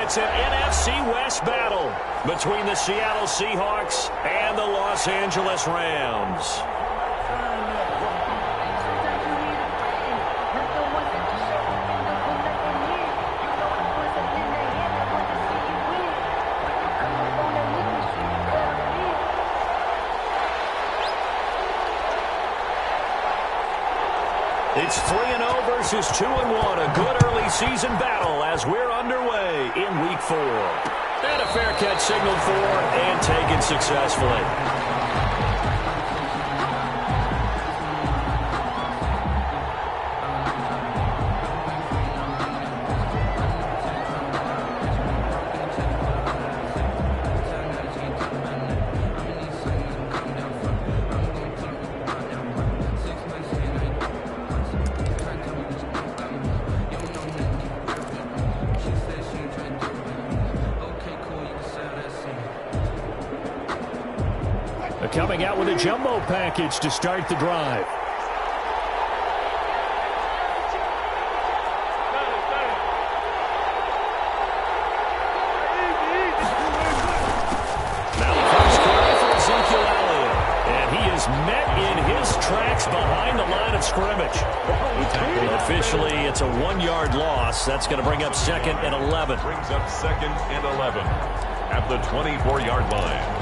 It's an NFC West battle between the Seattle Seahawks and the Los Angeles Rams. It's 3-0 versus 2-1. A good early season battle as we're underway in Week 4. And a fair catch signaled for and taken successfully. Coming out with a jumbo package to start the drive. Now the first carry for Ezekiel Elliott. And he is met in his tracks behind the line of scrimmage. Officially, it's a 1-yard loss. That's going to bring up 2nd and 11. Brings up 2nd and 11 at the 24-yard line.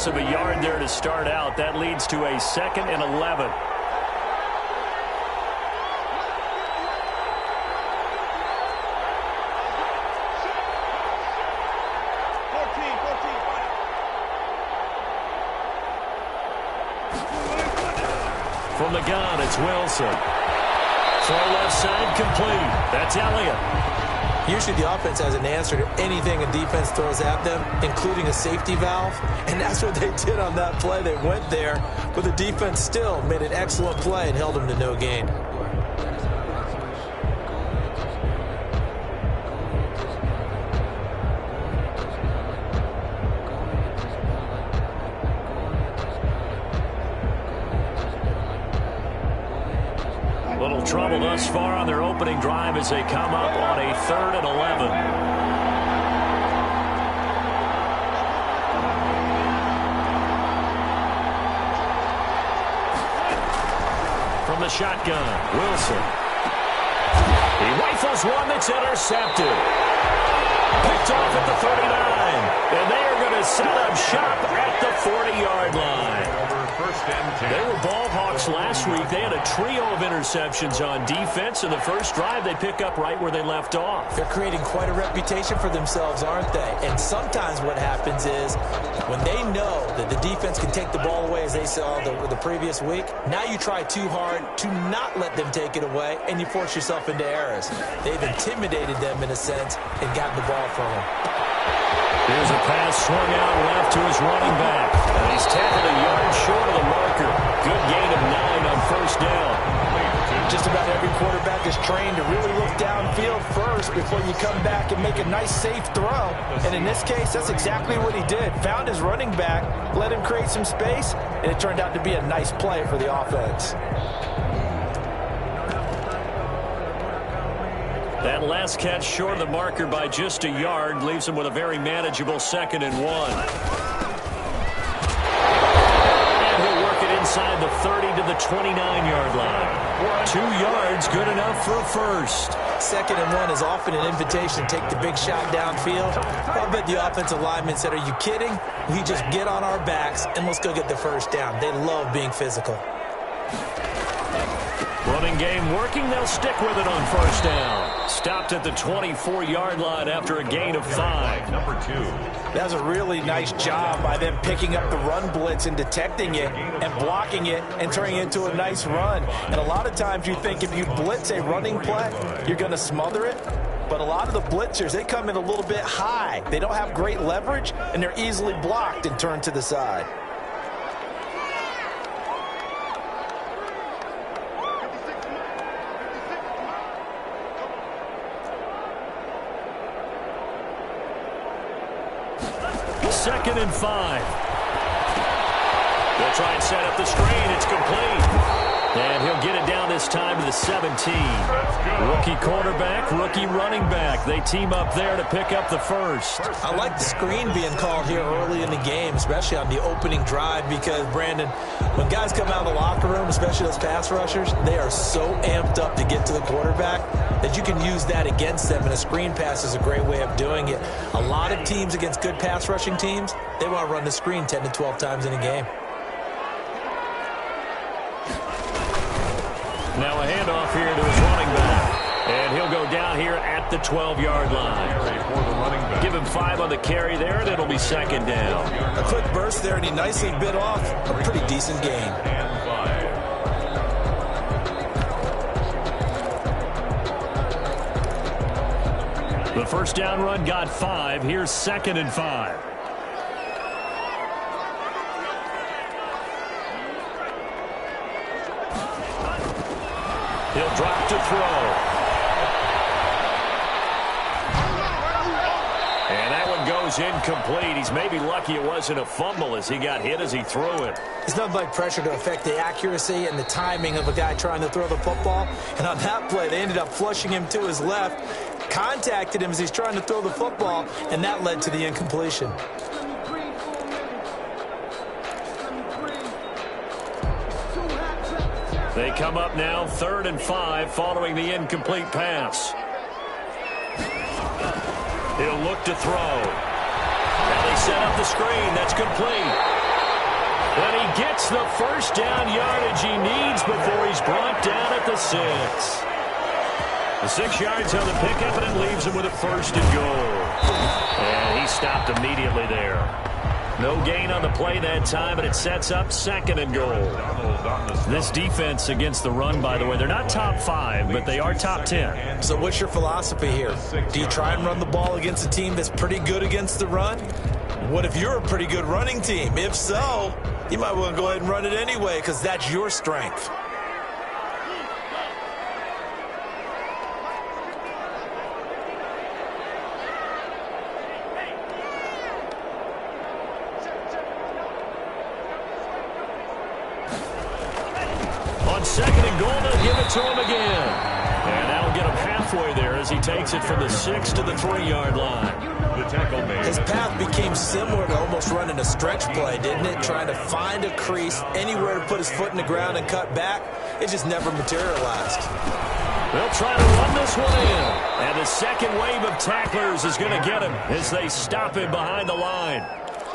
Of a yard there to start out. That leads to a 2nd and 11. From the gun, it's Wilson. Throw left side complete. That's Elliott. Usually the offense has an answer to anything a defense throws at them, including a safety valve. And that's what they did on that play. They went there, but the defense still made an excellent play and held them to no gain. Little trouble thus far on their opening drive as they come up on a 3rd and 11. From the shotgun, Wilson. He rifles one that's intercepted. Picked off at the 39. And they are going to set up shop at the 40-yard line. They were ball hawks last week. They had a trio of interceptions on defense. In the first drive, they pick up right where they left off. They're creating quite a reputation for themselves, aren't they? And sometimes what happens is when they know that the defense can take the ball away, as they saw the previous week, now you try too hard to not let them take it away, and you force yourself into errors. They've intimidated them, in a sense, and gotten the ball from them. Here's a pass swung out left to his running back. And he's tackled a yard short of the marker. Good gain of 9 on first down. Just about every quarterback is trained to really look downfield first before you come back and make a nice, safe throw. And in this case, that's exactly what he did. Found his running back, let him create some space, and it turned out to be a nice play for the offense. That last catch short of the marker by just a yard leaves him with a very manageable 2nd and 1. And he'll work it inside the 30 to the 29-yard line. 2 yards, good enough for a first. 2nd and 1 is often an invitation to take the big shot downfield. I bet the offensive lineman said, "Are you kidding? We just get on our backs and let's go get the first down." They love being physical. Running game working. They'll stick with it on first down. Stopped at the 24-yard line after a gain of 5. Number 2. That was a really nice job by them picking up the run blitz and detecting it and blocking it and turning it into a nice run. And a lot of times you think if you blitz a running play, you're going to smother it. But a lot of the blitzers, they come in a little bit high. They don't have great leverage, and they're easily blocked and turned to the side. Second and 5. try and set up the screen. It's complete. And he'll get it down this time to the 17. Rookie quarterback, rookie running back. They team up there to pick up the first. I like the screen being called here early in the game, especially on the opening drive, because, Brandon, when guys come out of the locker room, especially those pass rushers, they are so amped up to get to the quarterback that you can use that against them, and a screen pass is a great way of doing it. A lot of teams against good pass rushing teams, they want to run the screen 10 to 12 times in a game. Now a handoff here to his running back. And he'll go down here at the 12-yard line. Give him 5 on the carry there, and it'll be second down. A quick burst there, and he nicely bit off a pretty decent gain. The first down run got 5. Here's 2nd and 5. He'll drop to throw. And that one goes incomplete. He's maybe lucky it wasn't a fumble as he got hit as he threw it. It's nothing like pressure to affect the accuracy and the timing of a guy trying to throw the football. And on that play, they ended up flushing him to his left, contacted him as he's trying to throw the football, and that led to the incompletion. They come up now 3rd and 5 following the incomplete pass. He'll look to throw. Now they set up the screen. That's complete. And he gets the first down yardage he needs before he's brought down at the 6. The 6 yards on the pickup, and it leaves him with a 1st and goal. And he stopped immediately there. No gain on the play that time, and it sets up 2nd and goal. This defense against the run, by the way, they're not top 5, but they are top 10. So what's your philosophy here? Do you try and run the ball against a team that's pretty good against the run? What if you're a pretty good running team? If so, you might want to go ahead and run it anyway, because that's your strength. On 2nd and goal, they'll give it to him again. And that'll get him halfway there as he takes it from the 6 to the 3-yard line. The tackle made. His path became similar to almost running a stretch play, didn't it? Trying to find a crease, anywhere to put his foot in the ground and cut back. It just never materialized. They'll try to run this one in. And the second wave of tacklers is going to get him as they stop him behind the line.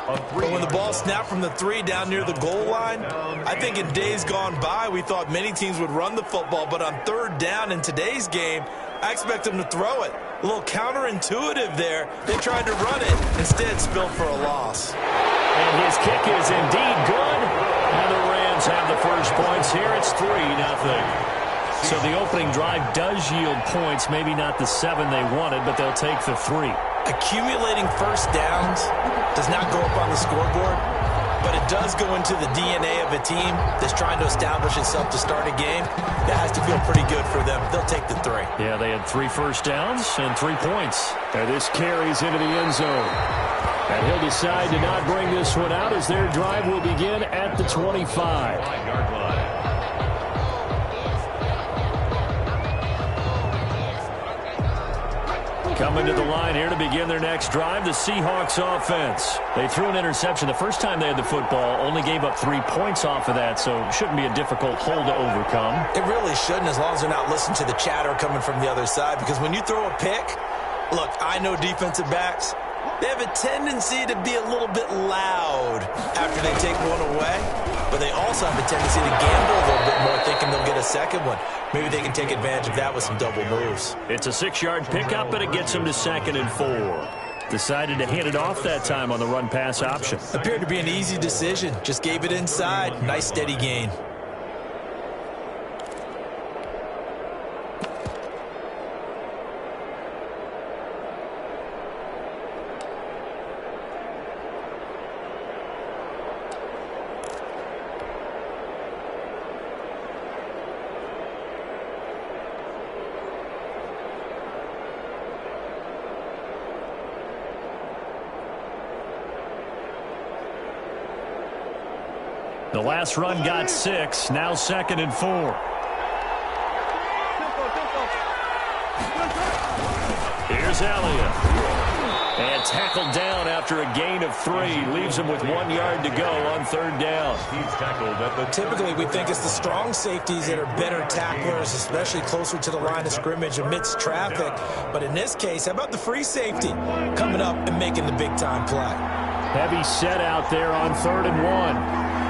But when the ball snapped from the 3 down near the goal line, I think in days gone by, we thought many teams would run the football. But on 3rd down in today's game, I expect them to throw it. A little counterintuitive there. They tried to run it, instead spilled for a loss. And his kick is indeed good. And the Rams have the first points here. It's 3-0. So the opening drive does yield points, maybe not the 7 they wanted, but they'll take the 3. Accumulating first downs does not go up on the scoreboard, but it does go into the DNA of a team that's trying to establish itself to start a game. That has to feel pretty good for them. They'll take the 3. Yeah, they had 3 first downs and 3 points. And this carries into the end zone. And he'll decide to not bring this one out as their drive will begin at the 25. Coming to the line here to begin their next drive, the Seahawks offense. They threw an interception the first time they had the football, only gave up 3 points off of that, so it shouldn't be a difficult hole to overcome. It really shouldn't, as long as they're not listening to the chatter coming from the other side, because when you throw a pick, look, I know defensive backs, they have a tendency to be a little bit loud after they take one away, but they also have a tendency to gamble a little bit more, thinking they'll get a second one. Maybe they can take advantage of that with some double moves. It's a 6-yard pickup, and it gets them to 2nd and 4. Decided to hand it off that time on the run-pass option. Appeared to be an easy decision. Just gave it inside. Nice steady gain. The last run got 6. Now 2nd and 4. Here's Elliott. And tackled down after a gain of 3. Leaves him with 1 yard to go on 3rd down. He's tackled at the... Typically, we think it's the strong safeties that are better tacklers, especially closer to the line of scrimmage amidst traffic. But in this case, how about the free safety coming up and making the big-time play? Heavy set out there on 3rd and 1.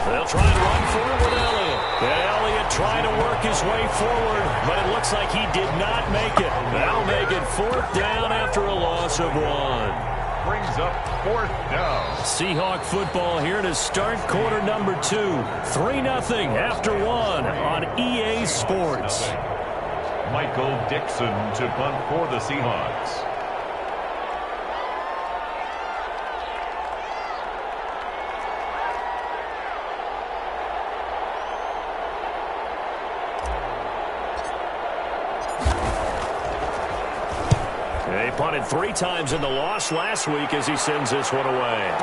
They'll try and run for it with Elliott. And Elliott trying to work his way forward, but it looks like he did not make it. That'll make it 4th down after a loss of 1. Brings up 4th down. Seahawk football here to start quarter number 2. 3-0 after 1 on EA Sports. Michael Dixon to punt for the Seahawks. He punted 3 times in the loss last week as he sends this one away.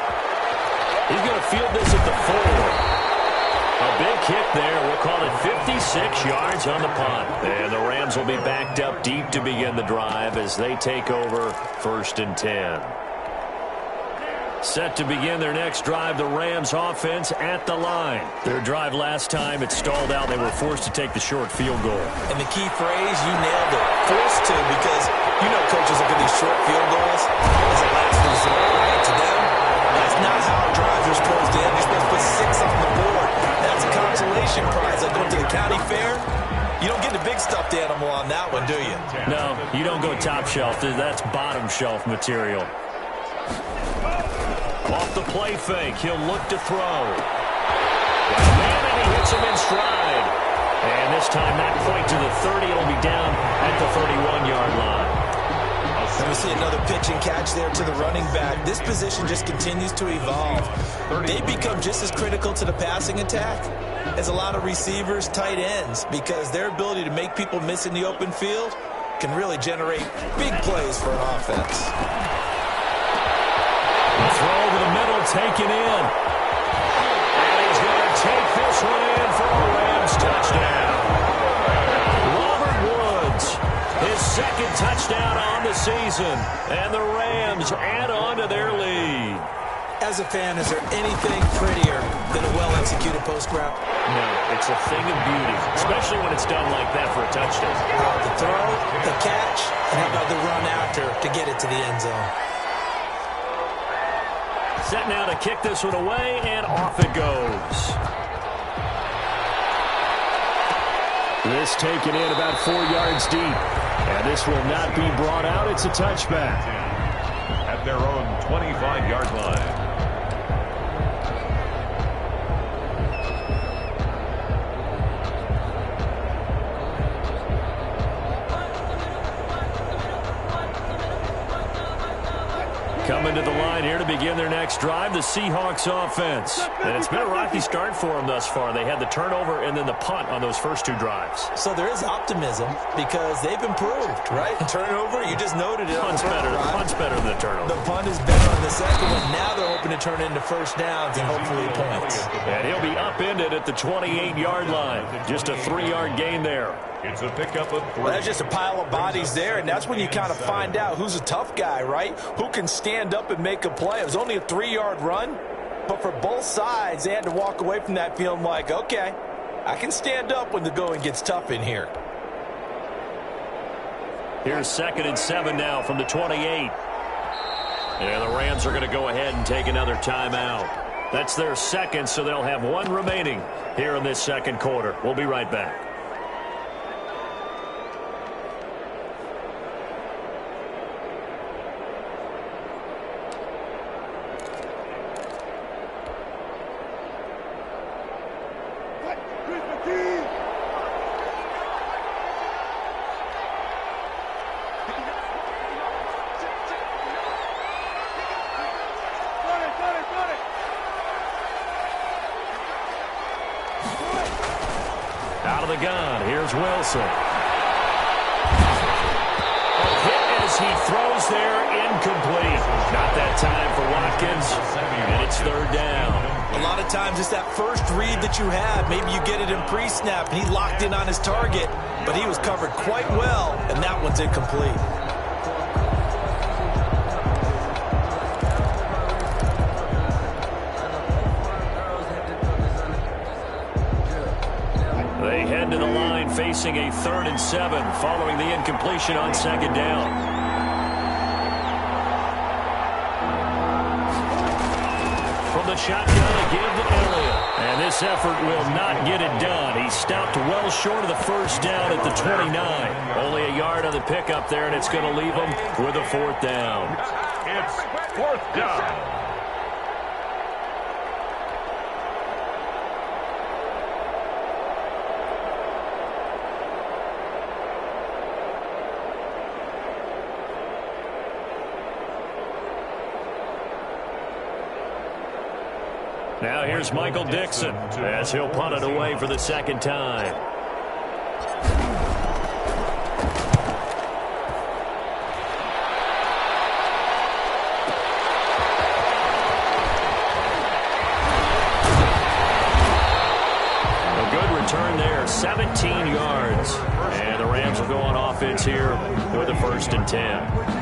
He's going to field this at the 4. A big kick there. We'll call it 56 yards on the punt. And the Rams will be backed up deep to begin the drive as they take over 1st and 10. Set to begin their next drive, the Rams offense at the line. Their drive last time, it stalled out. They were forced to take the short field goal. And the key phrase, you nailed it. Forced to, because you know coaches look at these short field goals as a last resort, right? To them, that's not how drives are supposed to end. You're supposed to put 6 on the board. That's a consolation prize. Like going to the county fair, you don't get the big stuffed animal on that one, do you? No, you don't go top shelf. That's bottom shelf material. Off the play fake, he'll look to throw. Man, and he hits him in stride. And this time not quite to the 30. It'll be down at the 31-yard line. And we see another pitch and catch there to the running back. This position just continues to evolve. They become just as critical to the passing attack as a lot of receivers, tight ends, because their ability to make people miss in the open field can really generate big plays for an offense. The throw over the middle, taken in. And he's going to take this one in for a Rams touchdown. Robert Woods, his 2nd touchdown on the season. And the Rams add on to their lead. As a fan, is there anything prettier than a well-executed post route? No, it's a thing of beauty, especially when it's done like that for a touchdown. The throw, the catch, and how about the run after to get it to the end zone? Set now to kick this one away, and off it goes. This taken in about 4 yards deep. And this will not be brought out. It's a touchback. At their own 25-yard line. Coming to the line here to begin their next drive, the Seahawks offense. And it's been a rocky start for them thus far. They had the turnover and then the punt on those first 2 drives. So there is optimism because they've improved, right? Turnover, you just noted it. Punt's better. The punt's better than the turnover. The punt is better on the second one. Now they're hoping to turn into first downs and hopefully points. And he'll be upended at the 28-yard line. Just a 3-yard gain there. It's a pickup of 3. Well, that's just a pile of bodies there, and that's when you kind of find out who's a tough guy, right? Who can stand up and make a play. It was only a 3-yard run, but for both sides, they had to walk away from that feeling like, okay, I can stand up when the going gets tough in here. Here's 2nd and 7 now from the 28. And the Rams are going to go ahead and take another timeout. That's their 2nd, so they'll have 1 remaining here in this 2nd quarter. We'll be right back. Out of the gun, here's Wilson. incomplete. Not that time for Watkins, and it's third down. A lot of times it's that first read that you have. Maybe you get it in pre-snap, and he locked in on his target, but he was covered quite well, and that one's incomplete. They head to the line facing a 3rd and 7 following the incompletion on second down. From the shotgun, they give to Elliott. And this effort will not get it done. He stopped well short of the first down at the 29. Only a yard on the pickup there, and it's going to leave him with a 4th down. It's 4th down. Now here's Michael Dixon as he'll punt it away for the 2nd time. A good return there, 17 yards. And the Rams will go on offense here with a 1st and 10.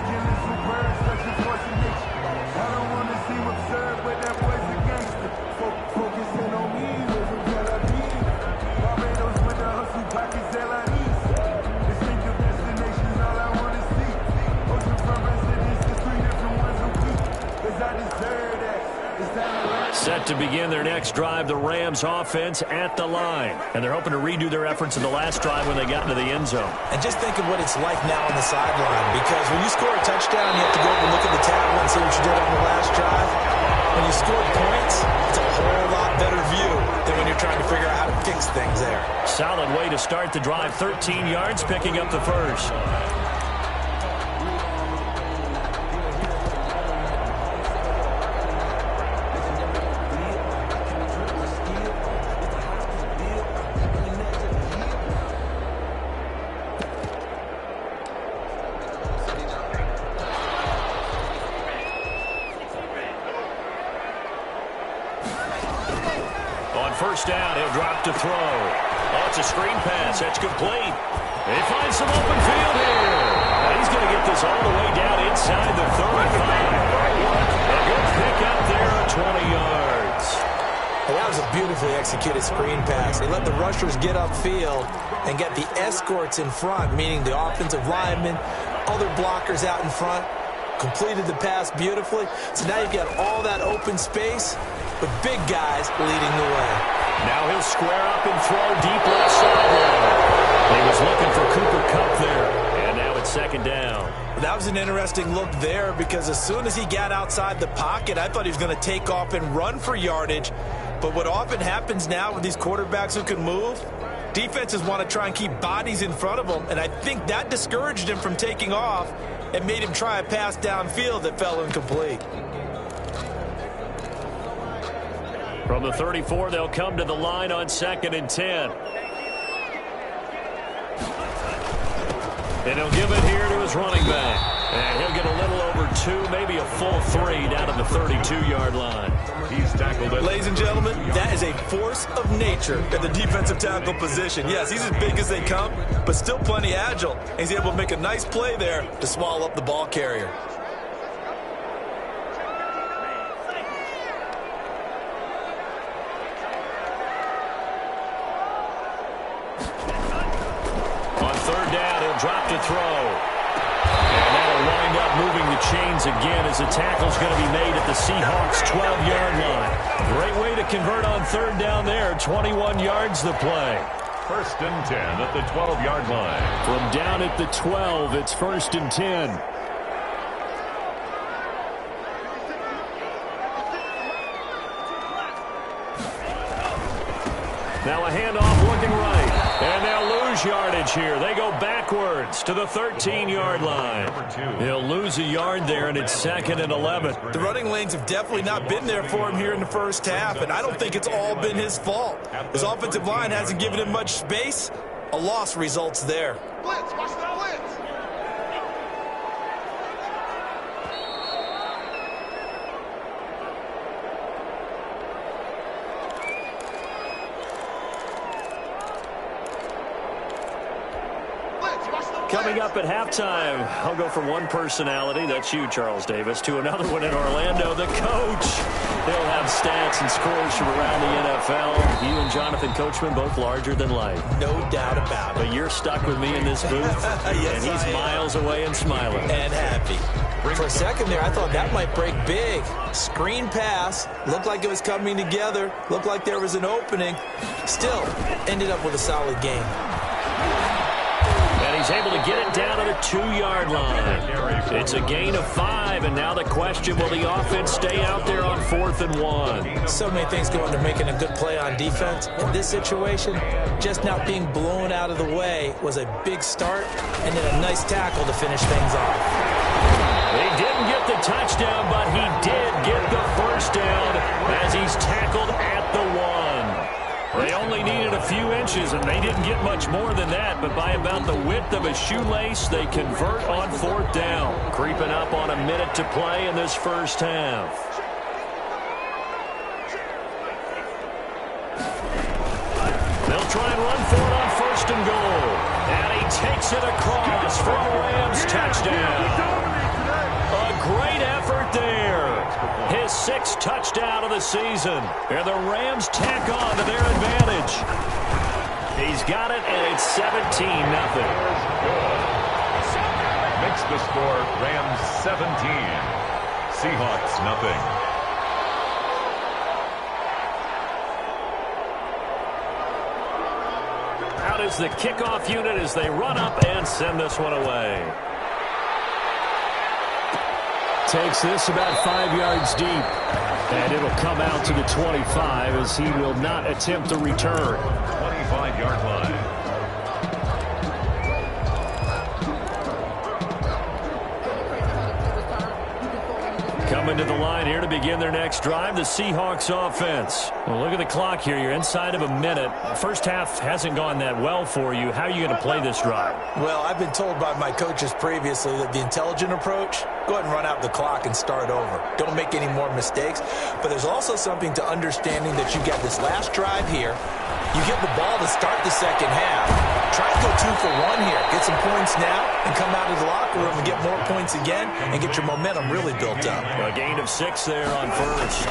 Set to begin their next drive, the Rams offense at the line. And they're hoping to redo their efforts in the last drive when they got into the end zone. And just think of what it's like now on the sideline, because when you score a touchdown, you have to go over and look at the tablet and see what you did on the last drive. When you score points, it's a whole lot better view than when you're trying to figure out how to fix things there. Solid way to start the drive, 13 yards, picking up the first. First down, he'll drop to throw. Oh, it's a screen pass. That's complete. They find some open field here. And he's going to get this all the way down inside the 35. A good pick up there at 20 yards. Well, that was a beautifully executed screen pass. They let the rushers get upfield and get the escorts in front, meaning the offensive linemen, other blockers out in front. Completed the pass beautifully. So now you've got all that open space with big guys leading the way. Now he'll square up and throw deep left sideline. He was looking for Cooper Kupp there. And now it's 2nd down. That was an interesting look there, because as soon as he got outside the pocket, I thought he was going to take off and run for yardage. But what often happens now with these quarterbacks who can move, defenses want to try and keep bodies in front of them. And I think that discouraged him from taking off and made him try a pass downfield that fell incomplete. From the 34, they'll come to the line on 2nd and 10. And he'll give it here to his running back. And he'll get a little over 2, maybe a full 3 down at the 32-yard line. He's tackled it. Ladies and gentlemen, that is a force of nature at the defensive tackle position. Yes, he's as big as they come, but still plenty agile. He's able to make a nice play there to swallow up the ball carrier. On 3rd down, he'll drop to throw. And that'll wind up moving the chains again as the tackle's going to be made at the Seahawks' 12-yard line. Great way to convert on 3rd down there. 21 yards the play. 1st and 10 at the 12-yard line. From down at the 12, it's 1st and 10. Now a handoff looking right. And they'll lose yardage here. They go backwards to the 13-yard line. He'll lose a yard there, and it's 2nd and 11. The running lanes have definitely not been there for him here in the first half, and I don't think it's all been his fault. His offensive line hasn't given him much space. A loss results there. Blitz, watch the blitz. Coming up at halftime, I'll go from one personality, that's you, Charles Davis, to another one in Orlando, the coach. He'll have stats and scores from around the NFL. You and Jonathan Coachman, both larger than life. No doubt about it. But you're stuck with me in this booth, yes, and he's miles away and smiling. And happy. For a second there, I thought that might break big. Screen pass. Looked like it was coming together. Looked like there was an opening. Still, ended up with a solid game. And he's able to get it down to the 2-yard line. It's a gain of 5, and now the question, will the offense stay out there on 4th and 1? So many things go into making a good play on defense. In this situation, just not being blown out of the way was a big start, and then a nice tackle to finish things off. He didn't get the touchdown, but he did get the first down as he's tackled at the 1. They only needed a few inches, and they didn't get much more than that, but by about the width of a shoelace, they convert on 4th down. Creeping up on a minute to play in this first half. They'll try and run for it on 1st and goal. And he takes it across for a Rams touchdown. A great effort there. His 6th touchdown of the season. And the Rams tack on to their advantage. He's got it, and it's 17-0. Makes the score Rams 17. Seahawks nothing. Out is the kickoff unit as they run up and send this one away. Takes this about 5 yards deep. And it'll come out to the 25 as he will not attempt the return. 25-yard line. Coming to the line here to begin their next drive, the Seahawks offense. Well, look at the clock here. You're inside of a minute. First half hasn't gone that well for you. How are you going to play this drive? Well, I've been told by my coaches previously that the intelligent approach, go ahead and run out the clock and start over. Don't make any more mistakes. But there's also something to understanding that you got this last drive here. You get the ball to start the second half. Try to go 2 for 1 here. Get some points now and come out of the locker room and get more points again and get your momentum really built up. A gain of 6 there on first.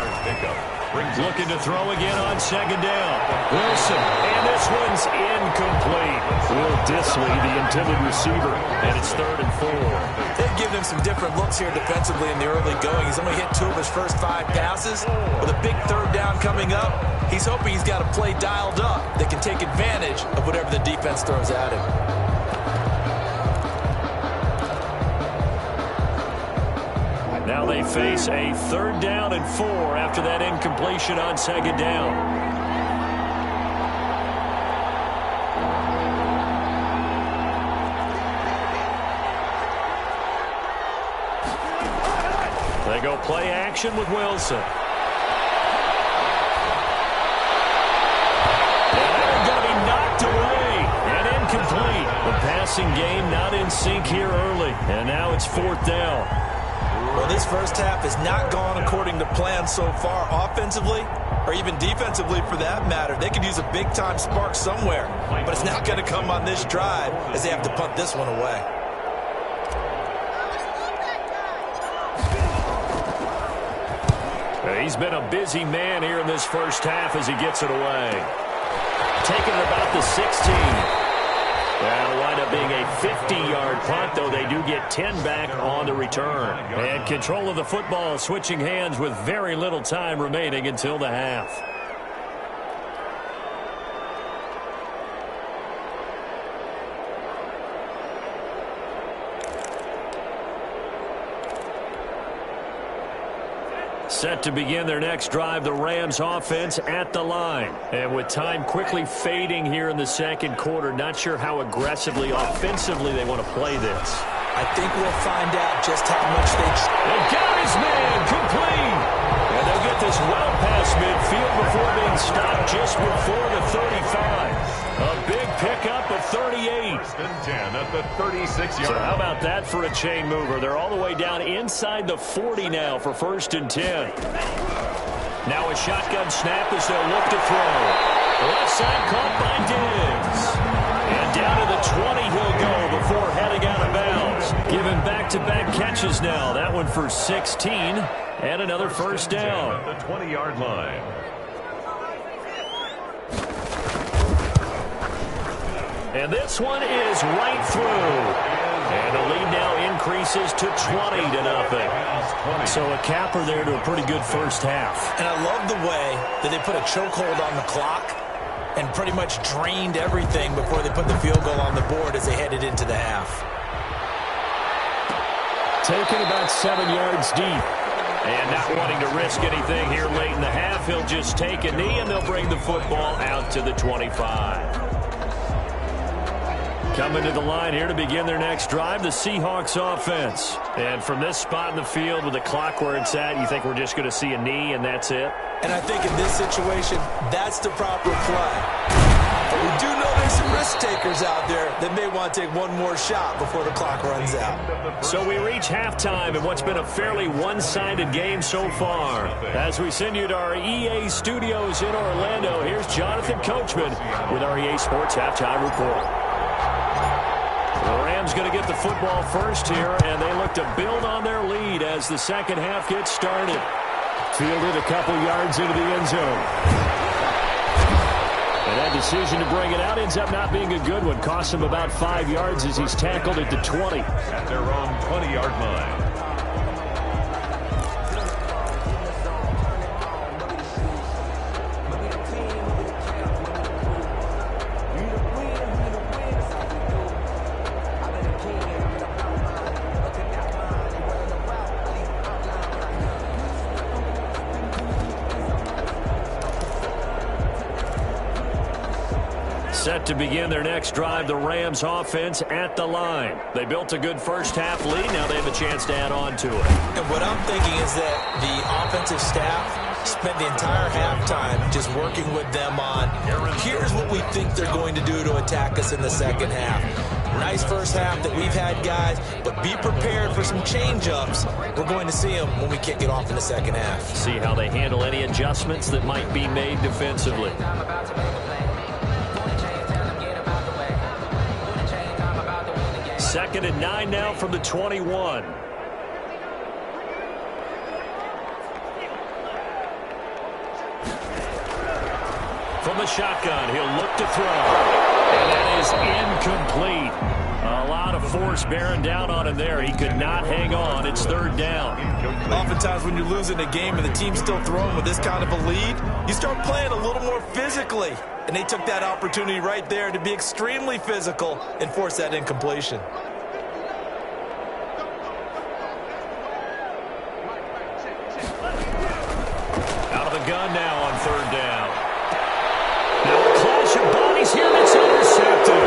Looking to throw again on 2nd down. Wilson, and this one's incomplete. Will Disley, the intended receiver, and it's 3rd and 4. They've given him some different looks here defensively in the early going. He's only hit 2 of his first 5 passes. With a big 3rd down coming up, he's hoping he's got a play dialed up that can take advantage of whatever the defense throws at him. Now they face a 3rd down and 4 after that incompletion on 2nd down. They go play action with Wilson. And they're going to be knocked away and incomplete. The passing game not in sync here early. And now it's 4th down. Well, this first half has not gone according to plan so far offensively or even defensively for that matter. They could use a big-time spark somewhere, but it's not going to come on this drive as they have to punt this one away. He's been a busy man here in this first half as he gets it away. Taking it about the 16. That'll wind up being a 50-yard punt, though they do get 10 back on the return. And control of the football switching hands with very little time remaining until the half. Set to begin their next drive, the Rams offense at the line. And with time quickly fading here in the second quarter, not sure how aggressively, offensively they want to play this. I think we'll find out just how much they... And got his man complete. And they'll get this well past midfield before being stopped just before the 35. A big pickup of 38. 10 at the 36-yard. So how about that for a chain mover? They're all the way down inside the 40 now for 1st and 10. Now a shotgun snap as they'll look to throw. Left side caught by Diggs. And down to the 20 he'll go before heading Given back-to-back catches now. That one for 16 and another first down. At the 20-yard line. And this one is right through. And the lead now increases to 20-0. So a capper there to a pretty good first half. And I love the way that they put a chokehold on the clock and pretty much drained everything before they put the field goal on the board as they headed into the half. Taken about 7 yards deep. And not wanting to risk anything here late in the half, he'll just take a knee and they'll bring the football out to the 25. Coming to the line here to begin their next drive, the Seahawks offense. And from this spot in the field with the clock where it's at, you think we're just going to see a knee and that's it? And I think in this situation, that's the proper play. But we do know there's some risk takers out there that may want to take one more shot before the clock runs out. So we reach halftime in what's been a fairly one-sided game so far. As we send you to our EA studios in Orlando, here's Jonathan Coachman with our EA Sports Halftime Report. The Rams going to get the football first here, and they look to build on their lead as the second half gets started. Fielded a couple yards into the end zone. And that decision to bring it out ends up not being a good one. Cost him about 5 yards as he's tackled at the 20. At their own 20-yard line. Set to begin their next drive, the Rams offense at the line. They built a good first half lead. Now they have a chance to add on to it. And what I'm thinking is that the offensive staff spent the entire halftime just working with them on, here's what we think they're going to do to attack us in the second half. Nice first half that we've had, guys, but be prepared for some change-ups. We're going to see them when we kick it off in the second half. See how they handle any adjustments that might be made defensively. Second and 9 now from the 21. From the shotgun, he'll look to throw. And that is incomplete. A lot of force bearing down on him there. He could not hang on. It's third down. Oftentimes when you're losing a game and the team's still throwing with this kind of a lead, you start playing a little more physically. And they took that opportunity right there to be extremely physical and force that incompletion. Out of the gun now on third down. Now a clash of bodies here that's intercepted.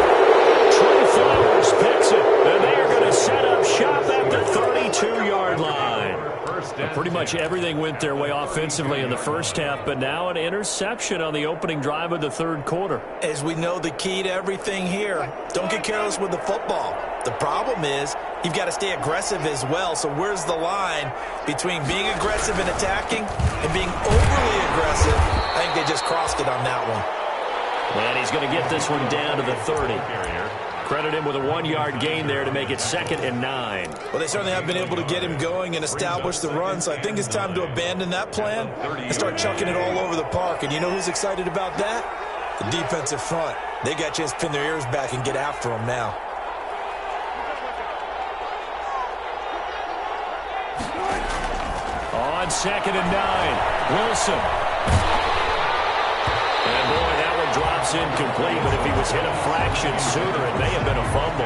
Trey Flowers picks it, and they are going to set up shop at the 32-yard line. Pretty much everything went their way offensively in the first half, but now an interception on the opening drive of the third quarter. As we know, the key to everything here, don't get careless with the football. The problem is you've got to stay aggressive as well. So where's the line between being aggressive and attacking and being overly aggressive? I think they just crossed it on that one. And he's going to get this one down to the 30. Credit him with a 1-yard gain there to make it 2nd and 9. Well, they certainly have been able to get him going and establish the run, so I think it's time to abandon that plan and start chucking it all over the park. And you know who's excited about that? The defensive front. They got a chance to pin their ears back and get after him now. On 2nd and 9, Wilson. And boy, that one drops incomplete, but if he was hit a fraction sooner, it may have been a fumble.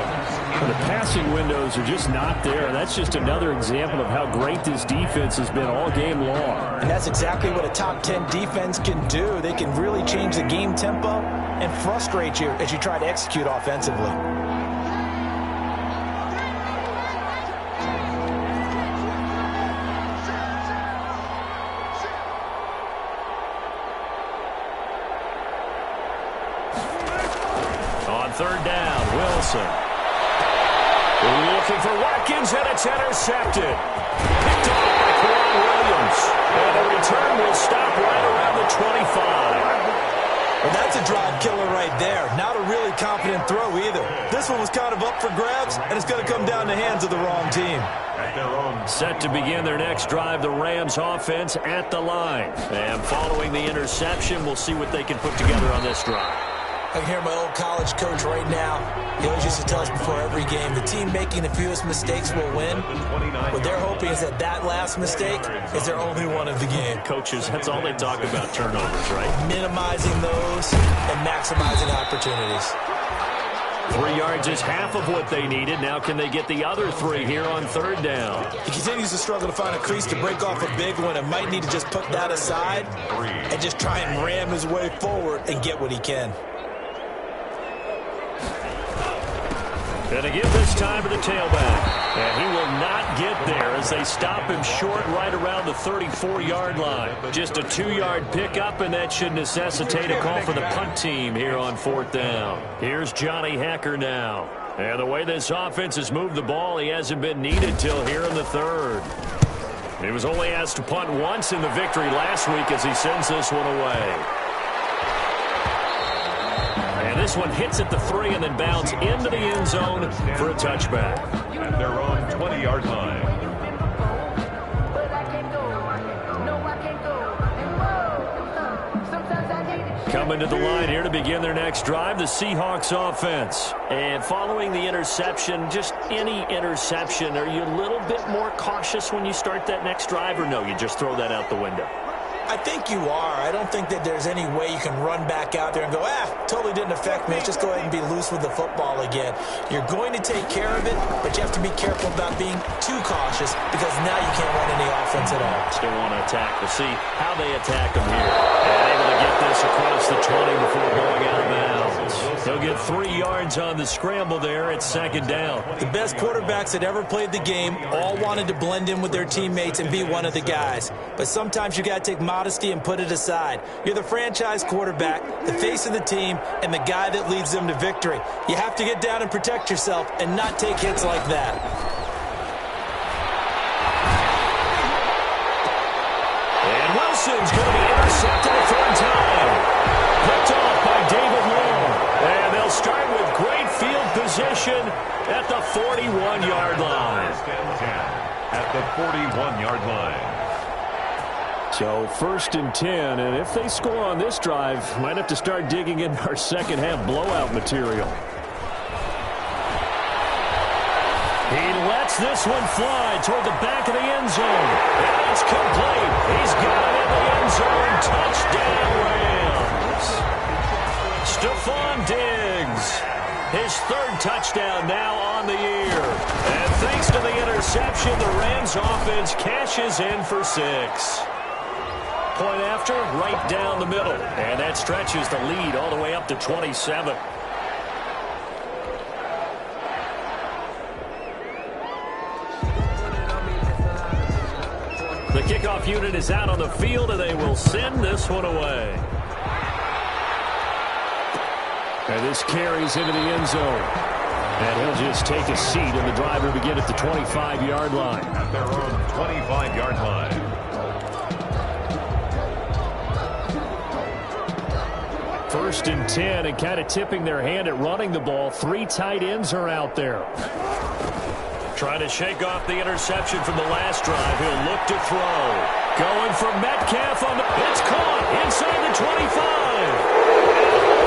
The passing windows are just not there. That's just another example of how great this defense has been all game long. And that's exactly what a top 10 defense can do. They can really change the game tempo and frustrate you as you try to execute offensively. Third down, Wilson. Looking for Watkins, and it's intercepted. Picked off by Quan Williams. And the return will stop right around the 25. Well, that's a drive killer right there. Not a really confident throw either. This one was kind of up for grabs, and it's going to come down the hands of the wrong team. Set to begin their next drive, the Rams offense at the line. And following the interception, we'll see what they can put together on this drive. I can hear my old college coach right now. He always used to tell us before every game, the team making the fewest mistakes will win. What they're hoping is that last mistake is their only one of the game. Coaches, that's all they talk about, turnovers, right? Minimizing those and maximizing opportunities. 3 yards is half of what they needed. Now can they get the other 3 here on third down? He continues to struggle to find a crease to break off a big one and might need to just put that aside and just try and ram his way forward and get what he can. And to give this time to the tailback. And he will not get there as they stop him short right around the 34-yard line. Just a 2-yard pickup, and that should necessitate a call for the punt team here on fourth down. Here's Johnny Hacker now. And the way this offense has moved the ball, he hasn't been needed till here in the third. He was only asked to punt once in the victory last week as he sends this one away. And this one hits at the 3 and then bounds into the end zone for a touchback. At their own 20-yard line. Coming to the line here to begin their next drive, the Seahawks offense. And following the interception, just any interception, are you a little bit more cautious when you start that next drive, or no, you just throw that out the window? I think you are. I don't think that there's any way you can run back out there and go, totally didn't affect me. Let's just go ahead and be loose with the football again. You're going to take care of it, but you have to be careful about being too cautious because now you can't run any offense at all. Still want to attack. We'll see how they attack them here. And able to get this across the 20 before going out of bounds. They'll get 3 yards on the scramble there at second down. The best quarterbacks that ever played the game all wanted to blend in with their teammates and be one of the guys. But sometimes you got to take modesty and put it aside. You're the franchise quarterback, the face of the team, and the guy that leads them to victory. You have to get down and protect yourself and not take hits like that. And Wilson's going to be intercepted a third time. Picked off by David Long. And they'll start with great field position at the 41-yard line. At the 41-yard line. So 1st and 10, and if they score on this drive, might have to start digging in our second half blowout material. He lets this one fly toward the back of the end zone. And it's complete. He's got it in the end zone. Touchdown, Rams. Stephon Diggs. His 3rd touchdown now on the year. And thanks to the interception, the Rams offense cashes in for 6. Point after, right down the middle. And that stretches the lead all the way up to 27. The kickoff unit is out on the field, and they will send this one away. And this carries into the end zone. And he'll just take a seat, and the drive will begin at the 25-yard line. At their own 25-yard line. First and 10, and kind of tipping their hand at running the ball. 3 tight ends are out there. Trying to shake off the interception from the last drive. He'll look to throw. Going for Metcalf on the... It's caught inside the 25.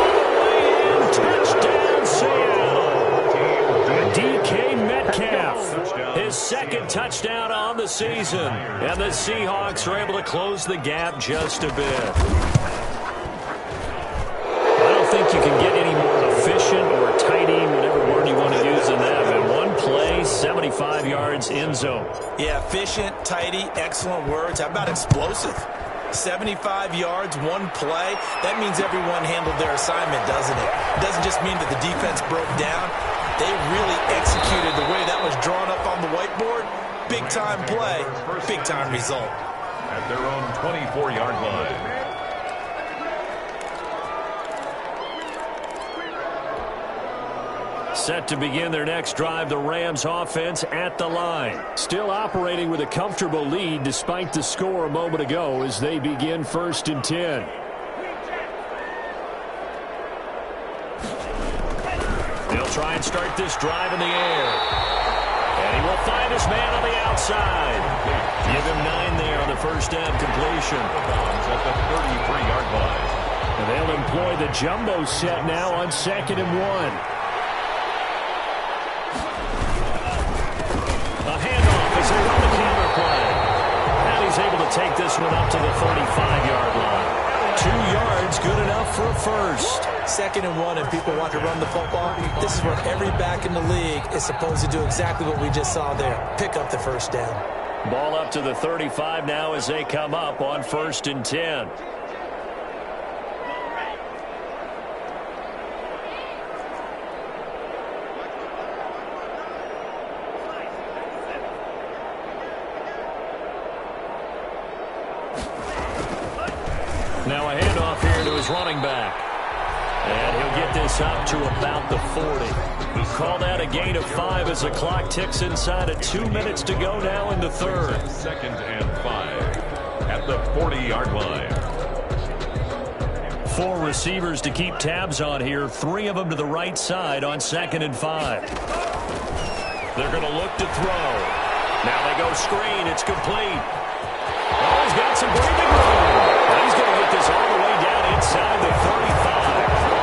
All the way in. Touchdown, Seattle. DK Metcalf. His 2nd touchdown on the season. And the Seahawks are able to close the gap just a bit. I think you can get any more efficient or tidy, whatever word you want to use in that. And 1 play, 75 yards, end zone. Yeah, efficient, tidy, excellent words. How about explosive? 75 yards, 1 play. That means everyone handled their assignment, doesn't it? It doesn't just mean that the defense broke down. They really executed the way that was drawn up on the whiteboard. Big-time play, big-time result. At their own 24-yard line. Set to begin their next drive, the Rams offense at the line. Still operating with a comfortable lead despite the score a moment ago as they begin 1st and 10. try and start this drive in the air. And he will find his man on the outside. Give him 9 there on the first down completion. At the 33-yard line. And they'll employ the jumbo set now on 2nd and 1. A handoff as they run the counter play. And he's able to take this one up to the 35-yard line. 2 yards, good enough for a first. 2nd and 1, and people want to run the football. This is where every back in the league is supposed to do exactly what we just saw there. Pick up the first down. Ball up to the 35 now as they come up on 1st and 10. Now a handoff here to his running back. And he'll get this up to about the 40. Call that a gain of 5 as the clock ticks inside of 2 minutes to go now in the third. 2nd and 5 at the 40-yard line. 4 receivers to keep tabs on here. 3 of them to the right side on 2nd and 5. They're going to look to throw. Now they go screen. It's complete. Oh, he's got some breathing room. He's going to get this all the way down inside the 35.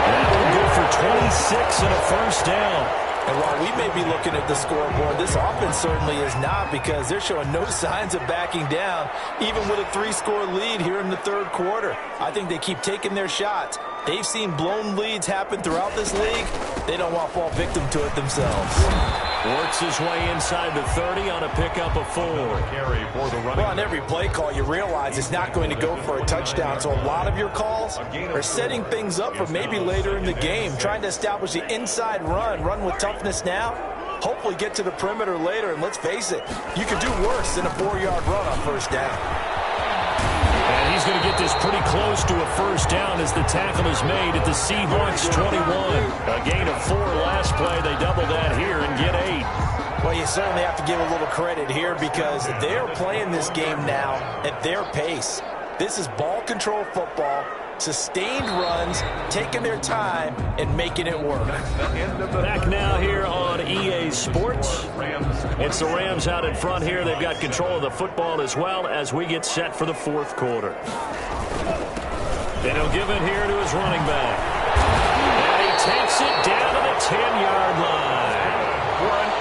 That will go for 26 and a first down. And while we may be looking at the scoreboard, this offense certainly is not, because they're showing no signs of backing down, even with a 3-score lead here in the third quarter. I think they keep taking their shots. They've seen blown leads happen throughout this league. They don't want to fall victim to it themselves. Works his way inside the 30 on a pickup of 4. Carry for the running. Well, on every play call, you realize it's not going to go for a touchdown. So a lot of your calls are setting things up for maybe later in the game, trying to establish the inside run with toughness now, hopefully get to the perimeter later. And let's face it, you could do worse than a 4-yard run on first down. And he's going to get this pretty close to a first down as the tackle is made at the Seahawks 21. A gain of 4 last play. They double that here and get 8. Well, you certainly have to give a little credit here, because they're playing this game now at their pace. This is ball control football, sustained runs, taking their time, and making it work. Back now here on EA Sports. It's the Rams out in front here. They've got control of the football as well as we get set for the fourth quarter. And he'll give it here to his running back. And he takes it down to the 10-yard line.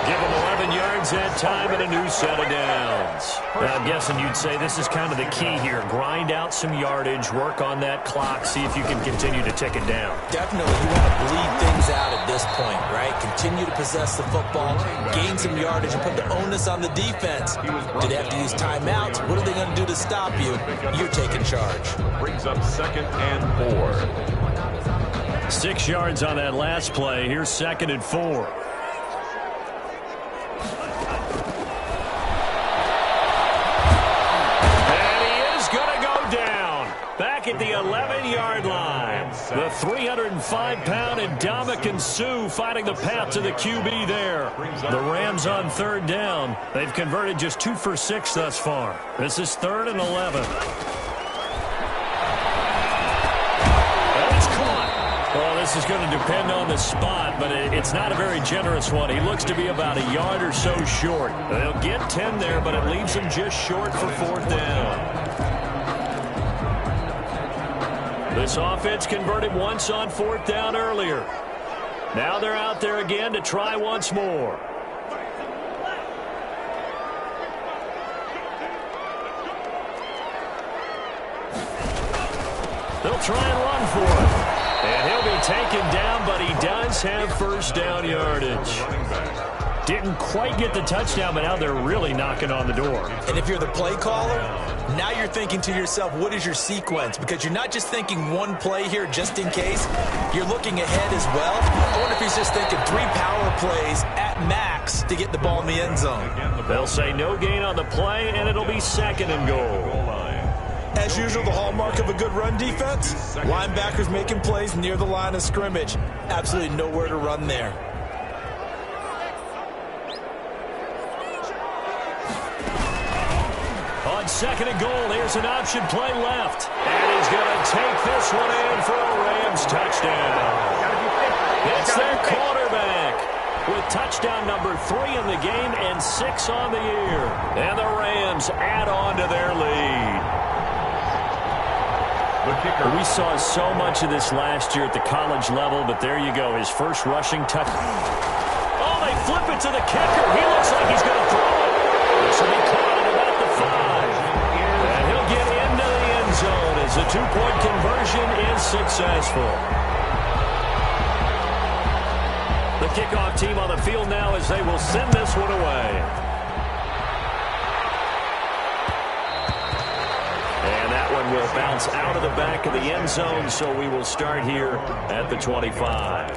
Give him 11 yards that time and a new set of downs. I'm guessing you'd say this is kind of the key here. Grind out some yardage, work on that clock, see if you can continue to tick it down. Definitely, you want to bleed things out at this point, right? Continue to possess the football, gain some yardage, and put the onus on the defense. Do they have to use timeouts? What are they going to do to stop you? You're taking charge. Brings up 2nd and 4. 6 yards on that last play. Here's 2nd and 4. At the 11-yard line. The 305-pound Ndamukong Suh fighting the path to the QB there. The Rams on 3rd down. They've converted just 2 for 6 thus far. This is 3rd and 11. And it's caught. Well, this is going to depend on the spot, but it's not a very generous one. He looks to be about a yard or so short. They'll get 10 there, but it leaves him just short for 4th down. This offense converted once on 4th down earlier. Now they're out there again to try once more. They'll try and run for it. And he'll be taken down, but he does have first down yardage. Didn't quite get the touchdown, but now they're really knocking on the door. And if you're the play caller, now you're thinking to yourself, what is your sequence? Because you're not just thinking one play here just in case. You're looking ahead as well. I wonder if he's just thinking 3 power plays at max to get the ball in the end zone. They'll say no gain on the play, and it'll be 2nd and goal. As usual, the hallmark of a good run defense, linebackers making plays near the line of scrimmage. Absolutely nowhere to run there. On 2nd and goal, here's an option play left. And he's going to take this one in for a Rams touchdown. It's their quarterback with touchdown number 3 in the game and 6 on the year. And the Rams add on to their lead. We saw so much of this last year at the college level, but there you go, his first rushing touch. Oh, they flip it to the kicker. He looks like he's going to throw it. This will be caught at about the 5. And he'll get into the end zone as the 2-point conversion is successful. The kickoff team on the field now as they will send this one away. And that one will bounce out of the back of the end zone, so we will start here at the 25.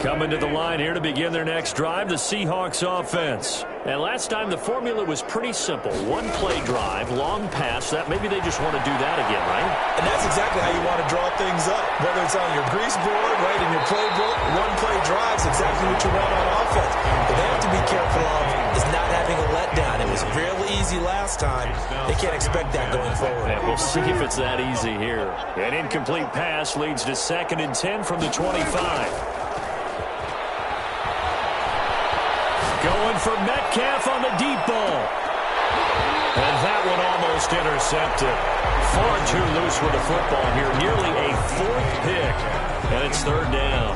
Coming to the line here to begin their next drive, the Seahawks offense. And last time the formula was pretty simple. One play drive, long pass. That maybe they just want to do that again, right? And that's exactly how you want to draw things up. Whether it's on your grease board, right, in your playbook, one play drive is exactly what you want on offense. But they have to be careful of is not having a letdown. It was real easy last time. They can't expect that going forward. And we'll see if it's that easy here. An incomplete pass leads to 2nd and 10 from the 25. Going for Metcalf on the deep ball. And that one almost intercepted. Far too loose with the football here. Nearly a 4th pick. And it's 3rd down.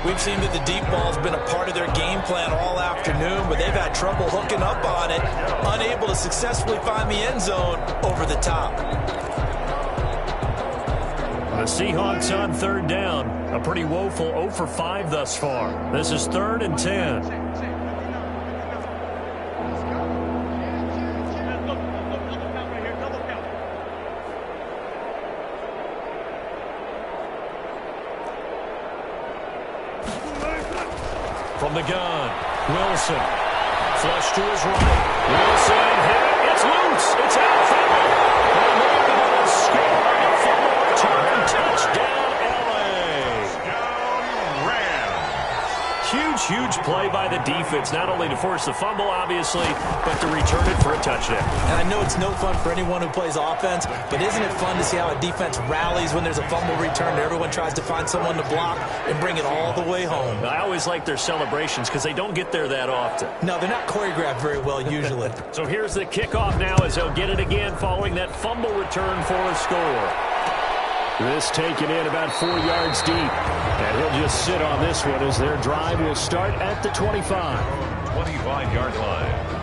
We've seen that the deep ball's been a part of their game plan all afternoon, but they've had trouble hooking up on it, unable to successfully find the end zone over the top. The Seahawks on 3rd down. A pretty woeful 0 for 5 thus far. This is 3rd and 10. From the gun, Wilson. Flush to his right. Wilson hit it. It's loose. It's out of fumble. And they're going to score a fumble return. Touchdown, L.A. Rams. Huge play by the defense. Not only to force the fumble, obviously, but to return it for a touchdown. And I know it's no fun for anyone who plays offense, but isn't it fun to see how a defense rallies when there's a fumble return and everyone tries to find someone to block and bring it all the way home? I always like their celebrations because they don't get there that often. No, they're not choreographed very well usually. So here's the kickoff now as they'll get it again following that fumble return for a score. This taken in about 4 yards deep. And he'll just sit on this one as their drive will start at the 25. 25-yard line.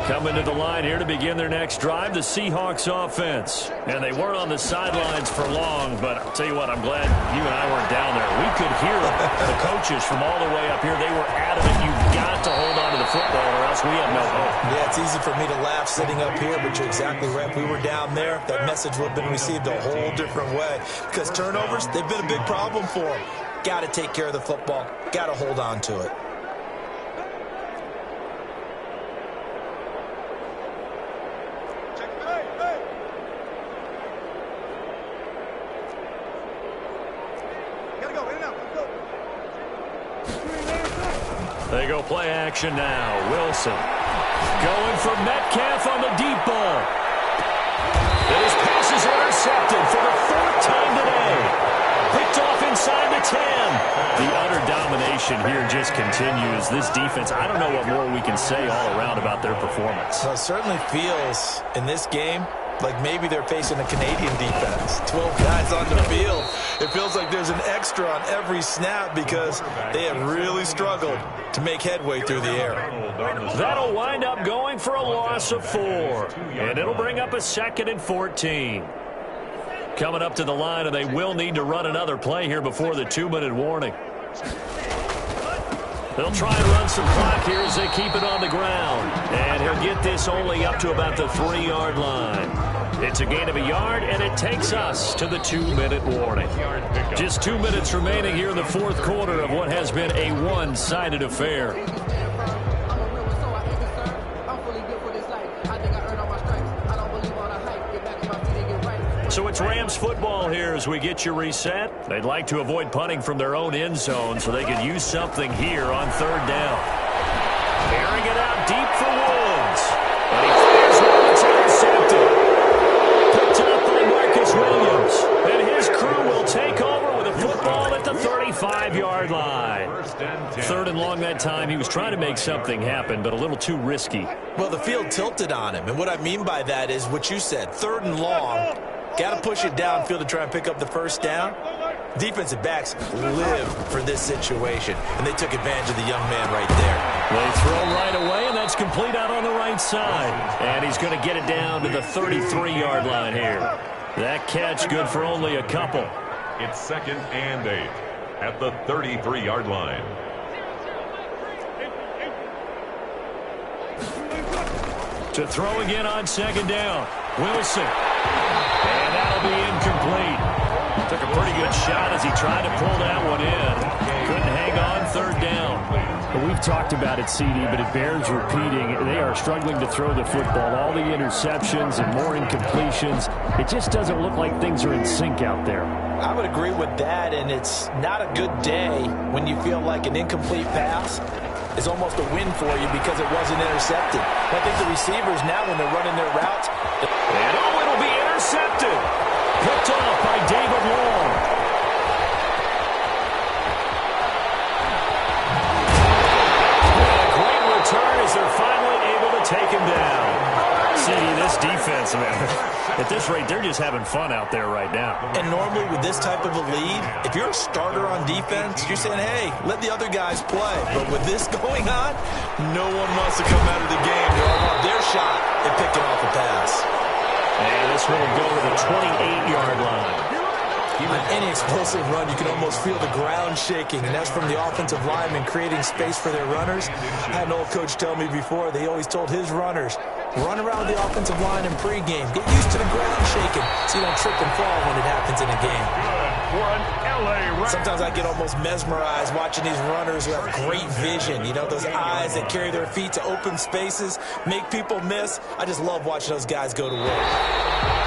Coming to the line here to begin their next drive, the Seahawks offense. And they weren't on the sidelines for long, but I'll tell you what, I'm glad you and I weren't down there. We could hear the coaches from all the way up here. They were adamant, you've got to hold on to the football or else we have no hope. Yeah, it's easy for me to laugh sitting up here, but you're exactly right. If we were down there, that message would have been received a whole different way. Because turnovers, they've been a big problem for them. Got to take care of the football. Got to hold on to it. They go play action now. Wilson going for Metcalf on the deep ball. And his pass is intercepted for the 4th time today. Picked off inside the 10. The utter domination here just continues. This defense, I don't know what more we can say all around about their performance. Well, it certainly feels in this game like maybe they're facing a Canadian defense. 12 guys on the field. It feels like there's an extra on every snap because they have really struggled to make headway through the air. That'll wind up going for a loss of 4. And it'll bring up a 2nd and 14. Coming up to the line, and they will need to run another play here before the 2-minute warning. They'll try and run some clock here as they keep it on the ground. And he'll get this only up to about the 3-yard line. It's a gain of a yard, and it takes us to the 2-minute warning. Just 2 minutes remaining here in the 4th quarter of what has been a one-sided affair. So it's Rams football here as we get you reset. They'd like to avoid punting from their own end zone so they could use something here on 3rd down. Airing it out deep for Woods. And he fires one 5-yard line. 3rd and long that time. He was trying to make something happen, but a little too risky. Well, the field tilted on him, and what I mean by that is what you said, 3rd and long. Got to push it downfield to try and pick up the first down. Defensive backs live for this situation, and they took advantage of the young man right there. They throw right away, and that's complete out on the right side. And he's going to get it down to the 33-yard line here. That catch good for only a couple. It's 2nd and 8 at the 33-yard line. To throw again on 2nd down. Wilson. And that'll be incomplete. Took a pretty good shot as he tried to pull that one in. Couldn't hang on 3rd down. Well, we've talked about it, CD, but it bears repeating. They are struggling to throw the football. All the interceptions and more incompletions. It just doesn't look like things are in sync out there. I would agree with that, and it's not a good day when you feel like an incomplete pass is almost a win for you because it wasn't intercepted. I think the receivers now, when they're running their routes, and it'll be intercepted. Picked off by David Long. And a great return as they're finally able to take him down. See, this defense, man, at this rate, they're just having fun out there right now. And normally with this type of a lead, if you're a starter on defense, you're saying, hey, let the other guys play. But with this going on, no one wants to come out of the game. They all want their shot at picking off a pass. And this one will go to the 28-yard line. On any explosive run, you can almost feel the ground shaking, and that's from the offensive linemen creating space for their runners. I had an old coach tell me before, they always told his runners, run around the offensive line in pregame. Get used to the ground shaking so you don't trip and fall when it happens in a game. Sometimes I get almost mesmerized watching these runners who have great vision. You know, those eyes that carry their feet to open spaces, make people miss. I just love watching those guys go to work.